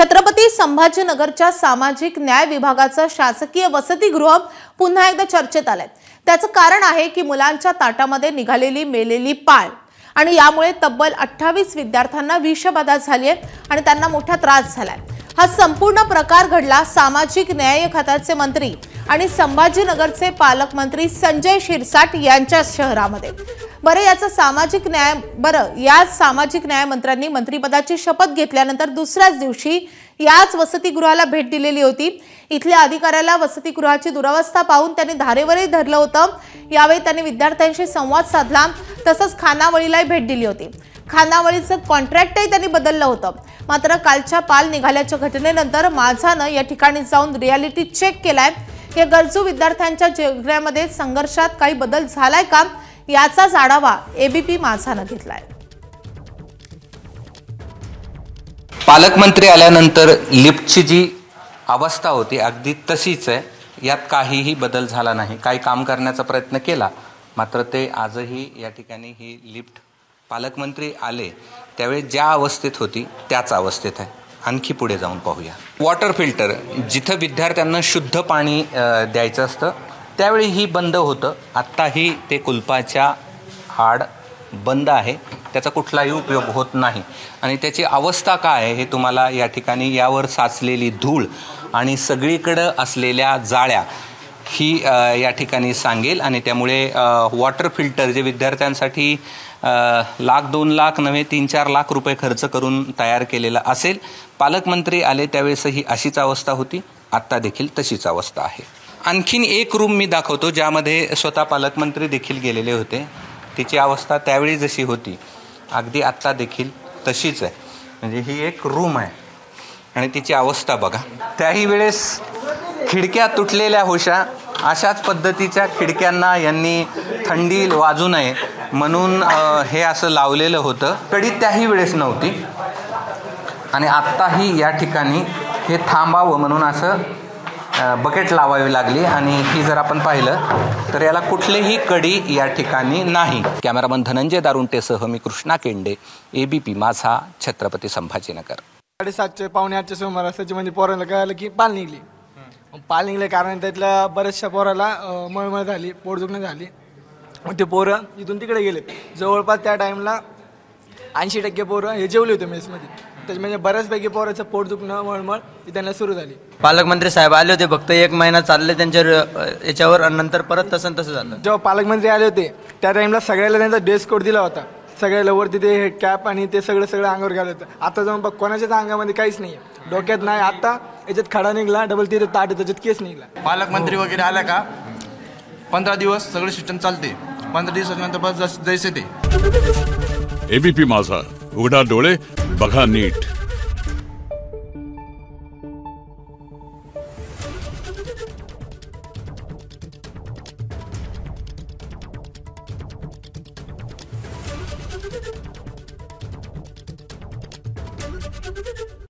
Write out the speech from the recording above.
छत्रपती संभाजीनगरच्या सामाजिक न्याय विभागाचं शासकीय वसतिगृह पुन्हा एकदा चर्चेत आलंय। त्याचं कारण आहे की मुलांच्या ताटामध्ये निघालेली मेलेली पाळ आणि यामुळे तब्बल 28 विद्यार्थ्यांना विषबाधा झाली आहे आणि त्यांना मोठा त्रास झालाय। हा संपूर्ण प्रकार घडला सामाजिक न्याय खात्याचे मंत्री आणि संभाजीनगरचे पालकमंत्री संजय शिरसाट यांच्या शहरामध्ये। या सामाजिक न्याय मंत्र्यांनी मंत्रिपदाची शपथ घेतल्यानंतर दुसऱ्याच दिवशी याच वसतिगृहाला भेट दिलेली होती। इथल्या अधिकाऱ्याला वसतिगृहाची दुरावस्था पाहून त्यांनी धारेवरही धरलं होतं। यावेळी त्यांनी विद्यार्थ्यांशी संवाद साधला, तसंच खानावळीला भेट दिली होती। खानावळीचं कॉन्ट्रॅक्टही त्यांनी बदललं होतं। मात्र कालच्या पाल निघाल्याच्या घटनेनंतर माझानं या ठिकाणी जाऊन रियालिटी चेक केलाय। या गरजू विद्यार्थ्यांच्या जगण्यामध्ये संघर्षात काही बदल झालाय का याचाच आढावा एबीपी माझानं घेतलाय। पालकमंत्री आल्यानंतर लिफ्टची जी अवस्था होती अगदी तशीच आहे, यात काहीही बदल झाला नाही। काही काम करण्याचा प्रयत्न केला, मात्र ते आजही या ठिकाणी ही लिफ्ट पालकमंत्री आले त्यावेळी ज्या अवस्थेत होती त्याच अवस्थेत आहे। आणखी पुढे जाऊन पाहूया। वॉटर फिल्टर जिथं विद्यार्थ्यांना शुद्ध पाणी द्यायचं असतं त्यावेळीही बंद होतं, आत्ताही ते कुलपाच्या आड बंद आहे, त्याचा कुठलाही उपयोग होत नाही। आणि त्याची अवस्था काय आहे हे तुम्हाला या ठिकाणी यावर साचलेली धूळ आणि सगळीकडे असलेल्या जाळ्या ही या ठिकाणी सांगेल। आणि त्यामुळे वॉटर फिल्टर जे विद्यार्थ्यांसाठी लाख 2 लाख नव्हे 3-4 लाख रुपये खर्च करून तयार केलेला असेल, पालकमंत्री आले त्यावेळेसही अशीच अवस्था होती, आत्ता देखील तशीच अवस्था आहे। आणखीन एक रूम मी दाखवतो ज्यामध्ये स्वतः पालकमंत्री देखील गेलेले होते। तिची अवस्था त्यावेळी जशी होती अगदी आत्ता देखील तशीच आहे। म्हणजे ही एक रूम आहे आणि तिची अवस्था बघा। त्याही वेळेस खिडक्या तुटलेल्या होत्या, अशाच पद्धतीच्या खिडक्यांना यांनी थंडी वाजू नये म्हणून हे असं लावलेलं होतं। कडी त्याही वेळेस नव्हती आणि आत्ताही या ठिकाणी हे थांबावं म्हणून असं बकेट लावावी लागली आणि ही जर आपण पाहिलं तर याला कुठलीही कडी या ठिकाणी नाही। कॅमेरामन धनंजय दारुंटेसह मी कृष्णा केंडे, एबीपी माझा, छत्रपती संभाजीनगर। 7:30 पावणे 8च्या सुमारास म्हणजे पोराला कळालं की पाल निघली। पाल निघले कारण त्यातल्या बऱ्याचशा पोराला मळमळ झाली, पोट दुखणं झाली। मग ते पोरं इथून तिकडे गेले। जवळपास त्या टाइमला 80% पोरं हे जेवले होते मेसमध्ये। म्हणजे बऱ्याचपैकी पोराचं पोट दुखणं मळमळ त्यांना सुरू झाली। पालकमंत्री साहेब आले होते, फक्त 1 महिना चालले त्यांच्या याच्यावर, नंतर परत तसं झालं। जेव्हा पालकमंत्री आले होते त्या टाइमला सगळ्याला त्यांचा ड्रेस कोड दिला होता, सगळ्याला वरती ते कॅप आणि ते सगळं अंगावर घालत होतं। आता जाऊन बघ कोणाच्याच अंगामध्ये काहीच नाही, डोक्यात नाही। आता याच्यात खडा निघला, डबल तिथे ताट त्याच्यात केस निघला। पालकमंत्री वगैरे आल्या का 15 दिवस सगळे सिस्टम चालते, 15 दिवसानंतर बस जैसे ते। एबीपी माझा, उघडा डोळे बघा नीट। Thank you.